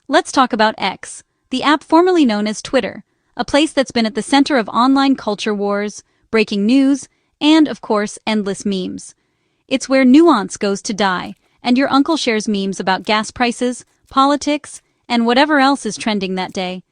Let's talk about X, the app formerly known as Twitter, a place that's been at the center of online culture wars, breaking news, and, of course, endless memes. It's where nuance goes to die, and your uncle shares memes about gas prices, politics, and whatever else is trending that day.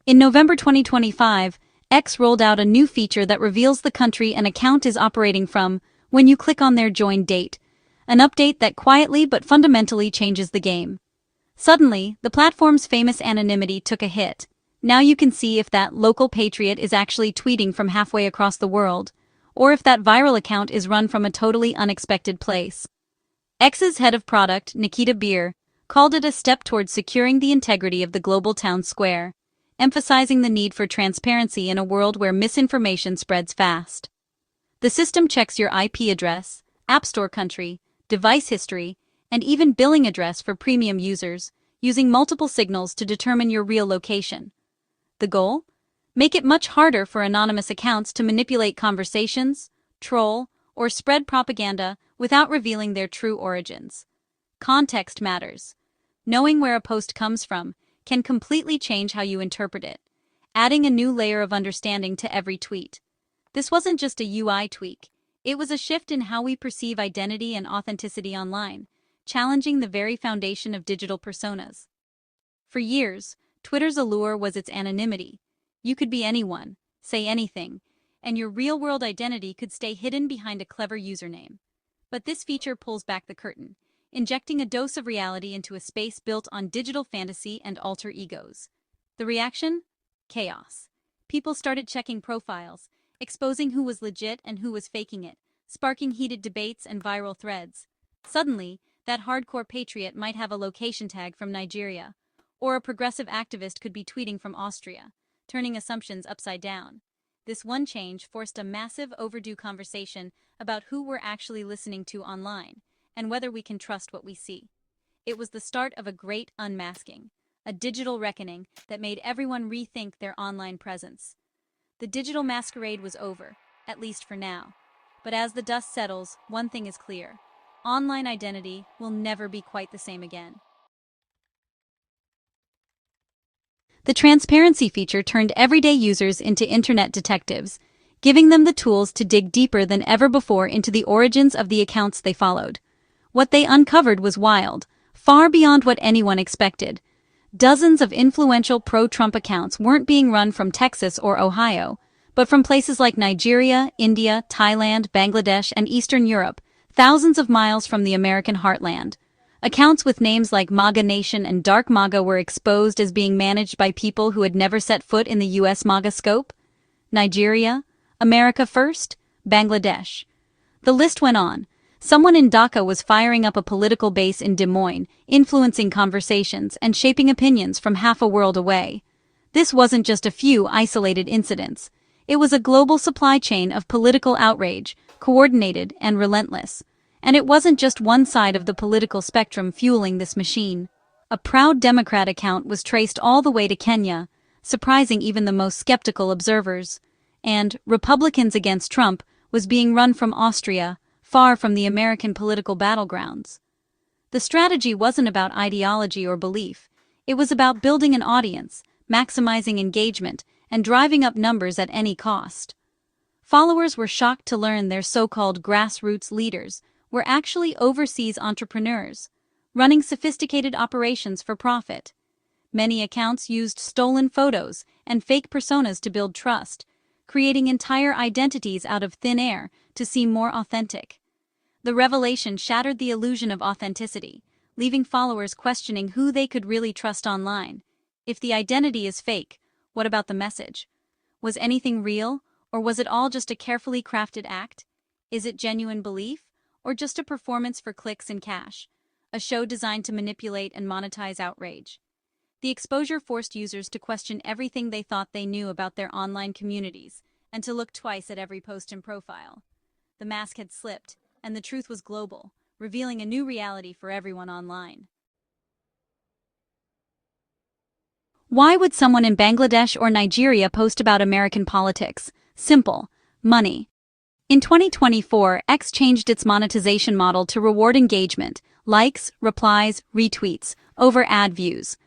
In November 2025, X rolled out a new feature that reveals the country an account is operating from when you click on their join date, an update that quietly but fundamentally changes the game. Suddenly, the platform's famous anonymity took a hit. Now you can see if that local patriot is actually tweeting from halfway across the world, or if that viral account is run from a totally unexpected place. X's head of product, Nikita Beer, called it a step towards securing the integrity of the global town square, emphasizing the need for transparency in a world where misinformation spreads fast. The system checks your IP address, App Store country, device history, and even billing address for premium users, using multiple signals to determine your real location. The goal? Make it much harder for anonymous accounts to manipulate conversations, troll, or spread propaganda without revealing their true origins. Context matters. Knowing where a post comes from can completely change how you interpret it, adding a new layer of understanding to every tweet. This wasn't just a UI tweak, it was a shift in how we perceive identity and authenticity online, challenging the very foundation of digital personas. For years, Twitter's allure was its anonymity. You could be anyone, say anything, and your real-world identity could stay hidden behind a clever username. But this feature pulls back the curtain, injecting a dose of reality into a space built on digital fantasy and alter egos. The reaction? Chaos. People started checking profiles, exposing who was legit and who was faking it, sparking heated debates and viral threads. Suddenly, that hardcore patriot might have a location tag from Nigeria, or a progressive activist could be tweeting from Austria, turning assumptions upside down. This one change forced a massive overdue conversation about who we're actually listening to online, and whether we can trust what we see. It was the start of a great unmasking, a digital reckoning that made everyone rethink their online presence. The digital masquerade was over, at least for now. But as the dust settles, one thing is clear. Online identity will never be quite the same again. The transparency feature turned everyday users into internet detectives, giving them the tools to dig deeper than ever before into the origins of the accounts they followed. What they uncovered was wild, far beyond what anyone expected. Dozens of influential pro-Trump accounts weren't being run from Texas or Ohio, but from places like Nigeria, India, Thailand, Bangladesh, and Eastern Europe, thousands of miles from the American heartland. Accounts with names like MAGA Nation and Dark MAGA were exposed as being managed by people who had never set foot in the US MAGA scope. Nigeria, America First, Bangladesh. The list went on. Someone in Dhaka was firing up a political base in Des Moines, influencing conversations and shaping opinions from half a world away. This wasn't just a few isolated incidents. It was a global supply chain of political outrage, coordinated and relentless. And it wasn't just one side of the political spectrum fueling this machine. A proud Democrat account was traced all the way to Kenya, surprising even the most skeptical observers. And Republicans Against Trump was being run from Austria, far from the American political battlegrounds. The strategy wasn't about ideology or belief. It was about building an audience, maximizing engagement, and driving up numbers at any cost. Followers were shocked to learn their so-called grassroots leaders were actually overseas entrepreneurs, running sophisticated operations for profit. Many accounts used stolen photos and fake personas to build trust, creating entire identities out of thin air to seem more authentic. The revelation shattered the illusion of authenticity, leaving followers questioning who they could really trust online. If the identity is fake, what about the message? Was anything real, or was it all just a carefully crafted act? Is it genuine belief, or just a performance for clicks and cash? A show designed to manipulate and monetize outrage. The exposure forced users to question everything they thought they knew about their online communities, and to look twice at every post and profile. The mask had slipped, and the truth was global, revealing a new reality for everyone online. Why would someone in Bangladesh or Nigeria post about American politics? Simple. Money. In 2024, X changed its monetization model to reward engagement, likes, replies, retweets, over ad views.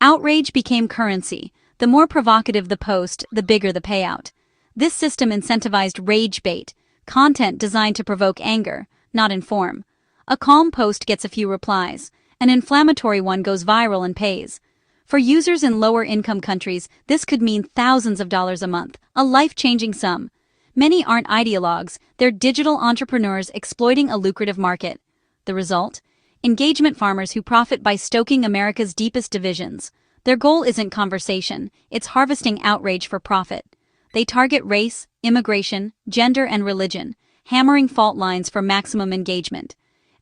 Outrage became currency. The more provocative the post, the bigger the payout. This system incentivized rage bait, content designed to provoke anger, not inform. A calm post gets a few replies. An inflammatory one goes viral and pays. For users in lower-income countries, this could mean thousands of dollars a month, a life-changing sum. Many aren't ideologues, they're digital entrepreneurs exploiting a lucrative market. The result? Engagement farmers who profit by stoking America's deepest divisions. Their goal isn't conversation, it's harvesting outrage for profit. They target race, immigration, gender, and religion, hammering fault lines for maximum engagement.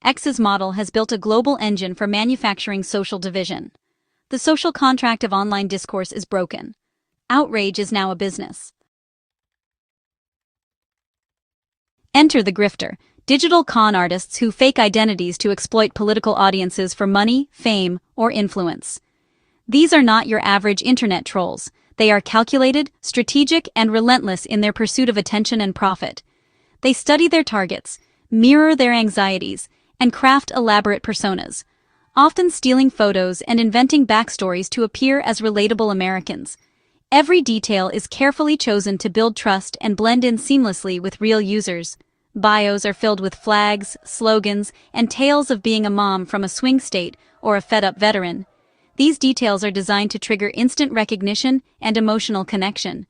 X's model has built a global engine for manufacturing social division. The social contract of online discourse is broken. Outrage is now a business. Enter the grifter, digital con artists who fake identities to exploit political audiences for money, fame, or influence. These are not your average internet trolls. They are calculated, strategic, and relentless in their pursuit of attention and profit. They study their targets, mirror their anxieties, and craft elaborate personas, often stealing photos and inventing backstories to appear as relatable Americans. Every detail is carefully chosen to build trust and blend in seamlessly with real users. Bios are filled with flags, slogans, and tales of being a mom from a swing state or a fed-up veteran. These details are designed to trigger instant recognition and emotional connection.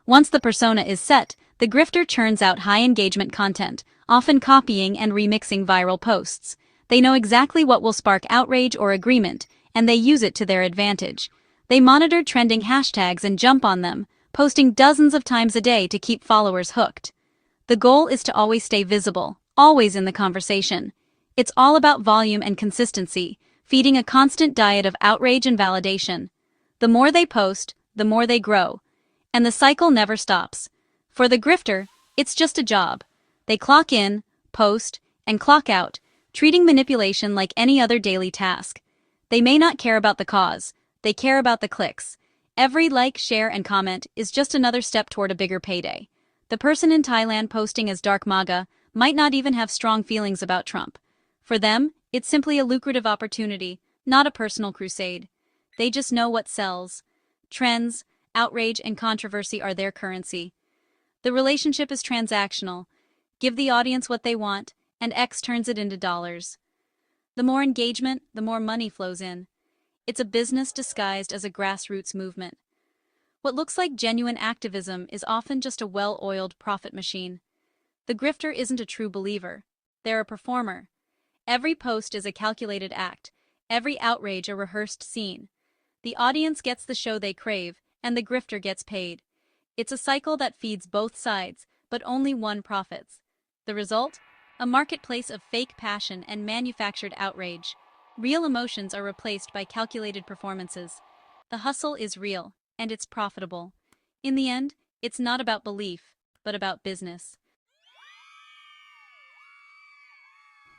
Once the persona is set, the grifter churns out high-engagement content, often copying and remixing viral posts. They know exactly what will spark outrage or agreement, and they use it to their advantage. They monitor trending hashtags and jump on them, posting dozens of times a day to keep followers hooked. The goal is to always stay visible, always in the conversation. It's all about volume and consistency, feeding a constant diet of outrage and validation. The more they post, the more they grow. And the cycle never stops. For the grifter, it's just a job. They clock in, post, and clock out, treating manipulation like any other daily task. They may not care about the cause, they care about the clicks. Every like, share, and comment is just another step toward a bigger payday. The person in Thailand posting as Dark MAGA might not even have strong feelings about Trump. For them, it's simply a lucrative opportunity, not a personal crusade. They just know what sells. Trends, outrage, and controversy are their currency. The relationship is transactional. Give the audience what they want, and X turns it into dollars. The more engagement, the more money flows in. It's a business disguised as a grassroots movement. What looks like genuine activism is often just a well-oiled profit machine. The grifter isn't a true believer. They're a performer. Every post is a calculated act, every outrage a rehearsed scene. The audience gets the show they crave, and the grifter gets paid. It's a cycle that feeds both sides, but only one profits. The result? A marketplace of fake passion and manufactured outrage. Real emotions are replaced by calculated performances. The hustle is real, and it's profitable. In the end, it's not about belief, but about business.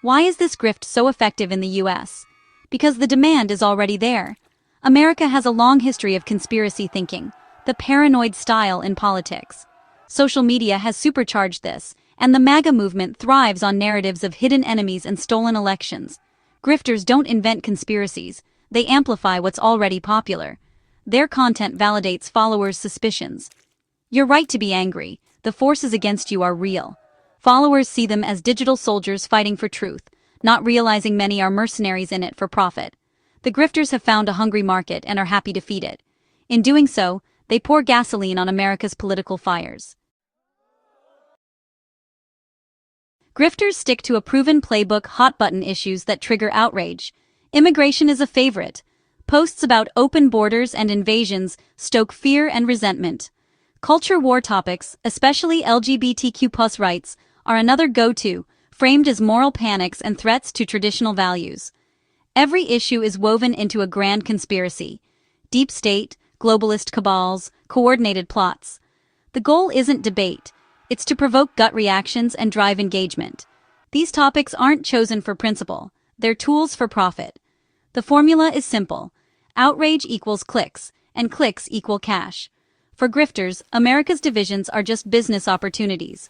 Why is this grift so effective in the US? Because the demand is already there. America has a long history of conspiracy thinking, the paranoid style in politics. Social media has supercharged this, and the MAGA movement thrives on narratives of hidden enemies and stolen elections. Grifters don't invent conspiracies, they amplify what's already popular. Their content validates followers' suspicions. You're right to be angry, the forces against you are real. Followers see them as digital soldiers fighting for truth, not realizing many are mercenaries in it for profit. The grifters have found a hungry market and are happy to feed it. In doing so, they pour gasoline on America's political fires. Grifters stick to a proven playbook: hot-button issues that trigger outrage. Immigration is a favorite. Posts about open borders and invasions stoke fear and resentment. Culture war topics, especially LGBTQ+ rights, are another go-to, framed as moral panics and threats to traditional values. Every issue is woven into a grand conspiracy. Deep state, globalist cabals, coordinated plots. The goal isn't debate. It's to provoke gut reactions and drive engagement. These topics aren't chosen for principle. They're tools for profit. The formula is simple. Outrage equals clicks, and clicks equal cash. For grifters, America's divisions are just business opportunities.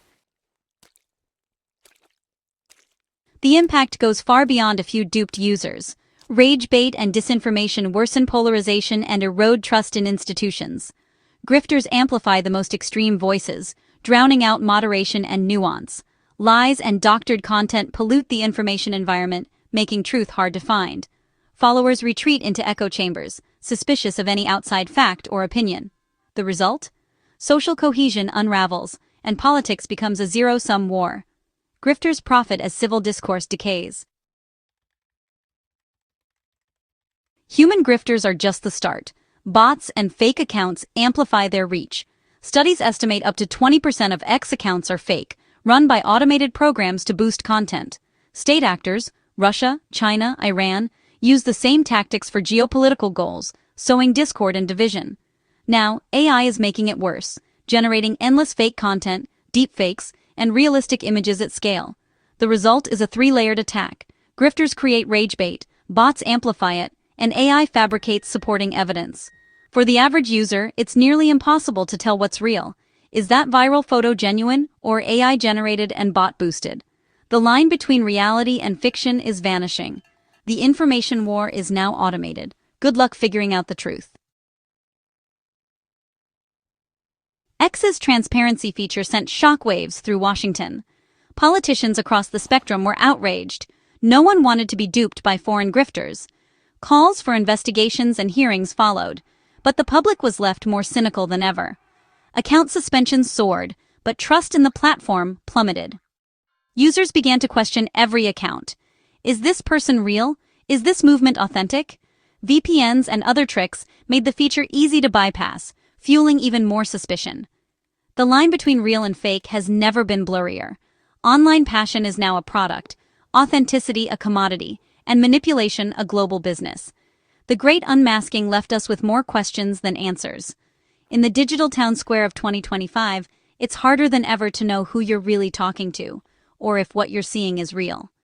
The impact goes far beyond a few duped users. Rage bait and disinformation worsen polarization and erode trust in institutions. Grifters amplify the most extreme voices, drowning out moderation and nuance. Lies and doctored content pollute the information environment, making truth hard to find. Followers retreat into echo chambers, suspicious of any outside fact or opinion. The result? Social cohesion unravels, and politics becomes a zero-sum war. Grifters profit as civil discourse decays. Human grifters are just the start. Bots and fake accounts amplify their reach. Studies estimate up to 20% of X accounts are fake, run by automated programs to boost content. State actors, Russia, China, Iran, use the same tactics for geopolitical goals, sowing discord and division. Now, AI is making it worse, generating endless fake content, deepfakes, and realistic images at scale. The result is a three-layered attack. Grifters create rage bait, bots amplify it, and AI fabricates supporting evidence. For the average user, it's nearly impossible to tell what's real. Is that viral photo genuine or AI-generated and bot-boosted? The line between reality and fiction is vanishing. The information war is now automated. Good luck figuring out the truth. X's transparency feature sent shockwaves through Washington. Politicians across the spectrum were outraged. No one wanted to be duped by foreign grifters. Calls for investigations and hearings followed, but the public was left more cynical than ever. Account suspensions soared, but trust in the platform plummeted. Users began to question every account. Is this person real? Is this movement authentic? VPNs and other tricks made the feature easy to bypass, fueling even more suspicion. The line between real and fake has never been blurrier. Online passion is now a product, authenticity a commodity, and manipulation a global business. The great unmasking left us with more questions than answers. In the digital town square of 2025, it's harder than ever to know who you're really talking to, or if what you're seeing is real.